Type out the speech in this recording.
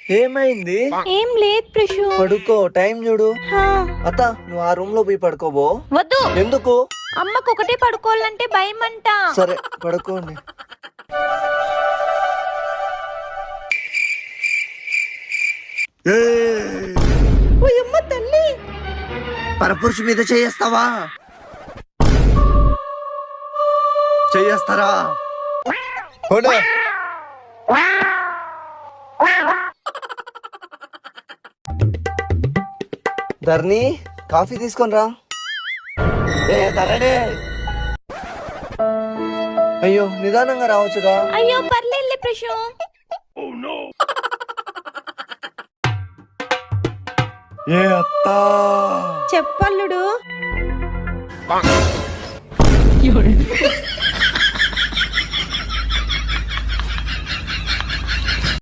ఏమైంది? ఏం లేదు ప్రశు. పడుకో, టైం చూడు. హా. అత్త, నువ్వు ఆ రూమ్ లో పోయి పడుకోబో. వద్దు, ఎందుకు? అమ్మకు ఒకటే పడుకోవాలంటే భయం అంట. సరే పడుకోండి. ఓయమ్మ తల్లి. పరపురుషు మీద చేస్తావా? చేస్తారా? ధర్ని, కాఫీ తీసుకొని రా. అయ్యో, నిదానంగా రావచ్చుగా. అయ్యో పర్లేదులే ప్రశు. ఏ అత్తా, చెప్పల్లుడు.